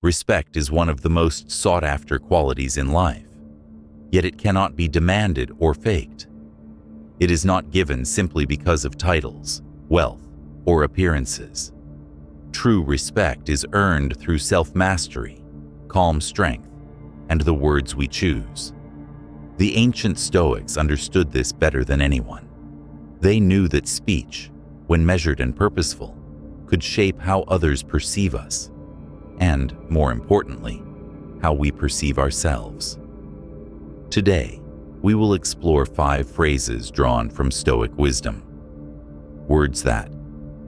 Respect is one of the most sought-after qualities in life, yet it cannot be demanded or faked. It is not given simply because of titles, wealth, or appearances. True respect is earned through self-mastery, calm strength, and the words we choose. The ancient Stoics understood this better than anyone. They knew that speech, when measured and purposeful, could shape how others perceive us, and, more importantly, how we perceive ourselves. Today, we will explore 5 phrases drawn from Stoic wisdom. Words that,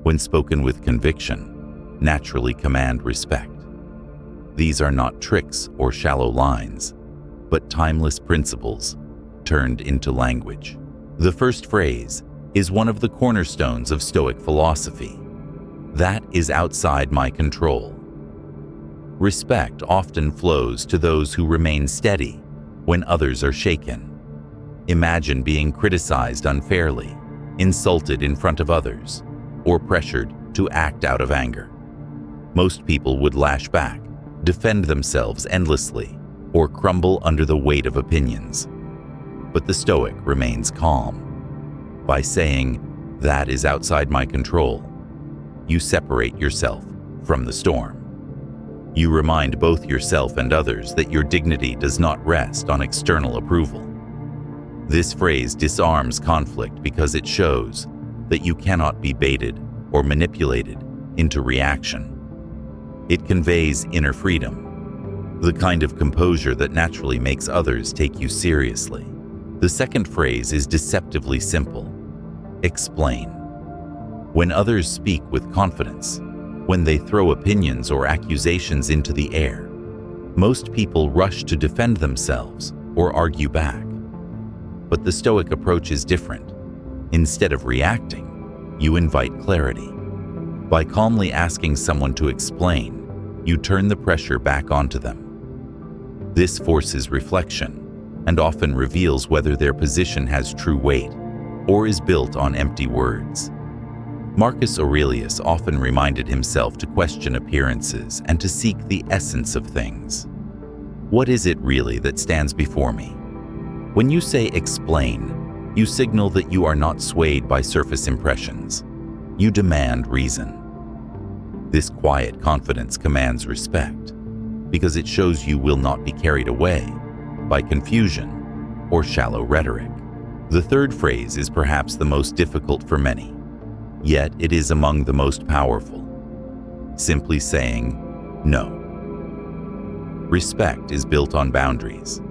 when spoken with conviction, naturally command respect. These are not tricks or shallow lines, but timeless principles turned into language. The first phrase is one of the cornerstones of Stoic philosophy. That is outside my control. Respect often flows to those who remain steady when others are shaken. Imagine being criticized unfairly, insulted in front of others, or pressured to act out of anger. Most people would lash back, defend themselves endlessly, or crumble under the weight of opinions. But the Stoic remains calm. By saying, "That is outside my control," you separate yourself from the storm. You remind both yourself and others that your dignity does not rest on external approval. This phrase disarms conflict because it shows that you cannot be baited or manipulated into reaction. It conveys inner freedom, the kind of composure that naturally makes others take you seriously. The second phrase is deceptively simple. Explain. When others speak with confidence, when they throw opinions or accusations into the air, most people rush to defend themselves or argue back. But the Stoic approach is different. Instead of reacting, you invite clarity. By calmly asking someone to explain, you turn the pressure back onto them. This forces reflection and often reveals whether their position has true weight or is built on empty words. Marcus Aurelius often reminded himself to question appearances and to seek the essence of things. What is it really that stands before me? When you say explain, you signal that you are not swayed by surface impressions. You demand reason. This quiet confidence commands respect because it shows you will not be carried away by confusion or shallow rhetoric. The third phrase is perhaps the most difficult for many, yet it is among the most powerful. Simply saying, no. Respect is built on boundaries.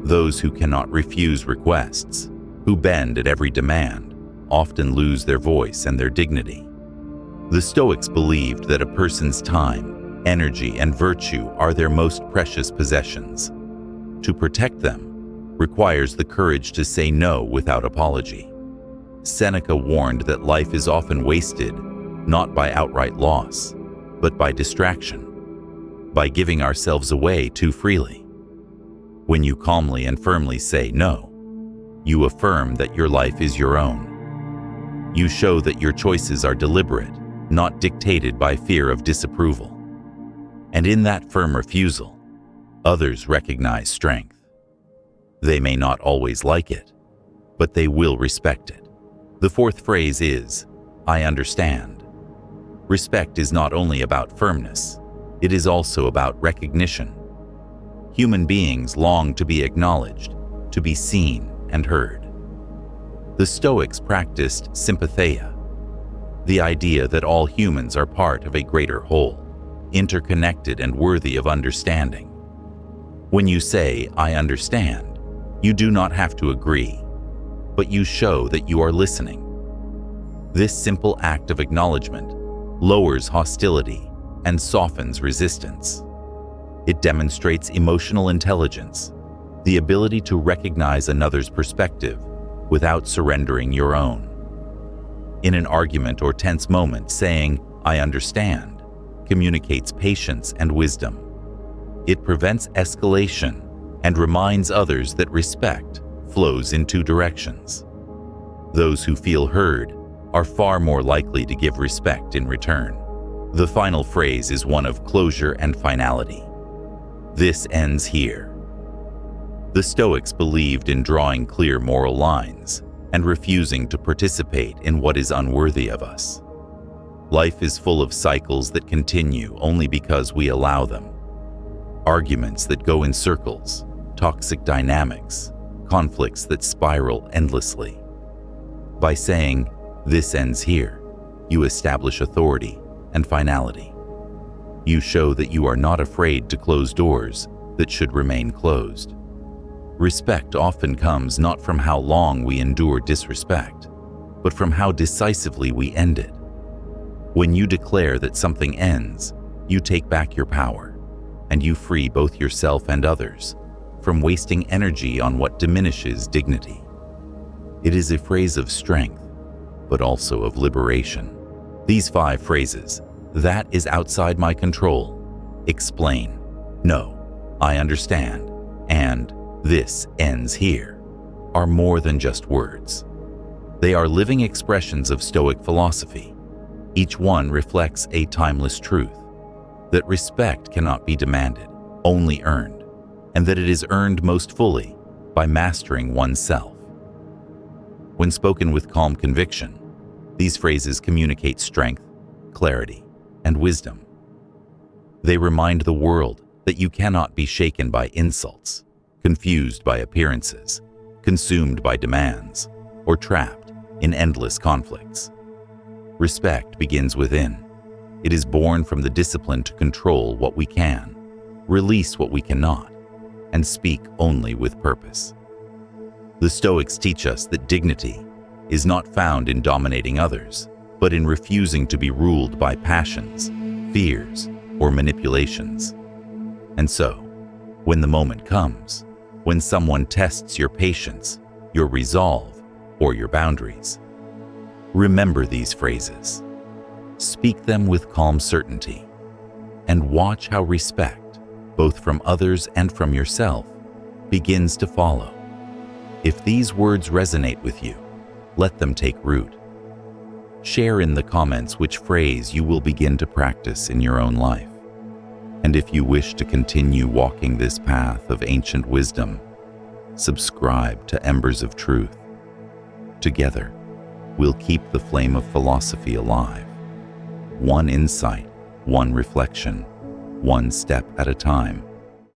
Those who cannot refuse requests, who bend at every demand, often lose their voice and their dignity. The Stoics believed that a person's time, energy, and virtue are their most precious possessions. To protect them requires the courage to say no without apology. Seneca warned that life is often wasted not by outright loss, but by distraction, by giving ourselves away too freely. When you calmly and firmly say no, you affirm that your life is your own. You show that your choices are deliberate, not dictated by fear of disapproval. And in that firm refusal, others recognize strength. They may not always like it, but they will respect it. The fourth phrase is, I understand. Respect is not only about firmness, it is also about recognition. Human beings long to be acknowledged, to be seen and heard. The Stoics practiced sympatheia, the idea that all humans are part of a greater whole, interconnected and worthy of understanding. When you say, I understand, you do not have to agree, but you show that you are listening. This simple act of acknowledgement lowers hostility and softens resistance. It demonstrates emotional intelligence, the ability to recognize another's perspective without surrendering your own. In an argument or tense moment, saying, I understand, communicates patience and wisdom. It prevents escalation and reminds others that respect flows in two directions. Those who feel heard are far more likely to give respect in return. The final phrase is one of closure and finality. This ends here. The Stoics believed in drawing clear moral lines and refusing to participate in what is unworthy of us. Life is full of cycles that continue only because we allow them. Arguments that go in circles, toxic dynamics, conflicts that spiral endlessly. By saying, "This ends here," you establish authority and finality. You show that you are not afraid to close doors that should remain closed. Respect often comes not from how long we endure disrespect, but from how decisively we end it. When you declare that something ends, you take back your power, and you free both yourself and others from wasting energy on what diminishes dignity. It is a phrase of strength, but also of liberation. These 5 phrases, "That is outside my control," "Explain," "No," "I understand," and "This ends here," are more than just words. They are living expressions of Stoic philosophy. Each one reflects a timeless truth, that respect cannot be demanded, only earned, and that it is earned most fully by mastering oneself. When spoken with calm conviction, these phrases communicate strength, clarity, and wisdom. They remind the world that you cannot be shaken by insults, confused by appearances, consumed by demands, or trapped in endless conflicts. Respect begins within. It is born from the discipline to control what we can, release what we cannot, and speak only with purpose. The Stoics teach us that dignity is not found in dominating others, but in refusing to be ruled by passions, fears, or manipulations. And so, when the moment comes, when someone tests your patience, your resolve, or your boundaries, remember these phrases. Speak them with calm certainty, and watch how respect, both from others and from yourself, begins to follow. If these words resonate with you, let them take root. Share in the comments which phrase you will begin to practice in your own life. And if you wish to continue walking this path of ancient wisdom, subscribe to Embers of Truth. Together, we'll keep the flame of philosophy alive. One insight, one reflection, one step at a time.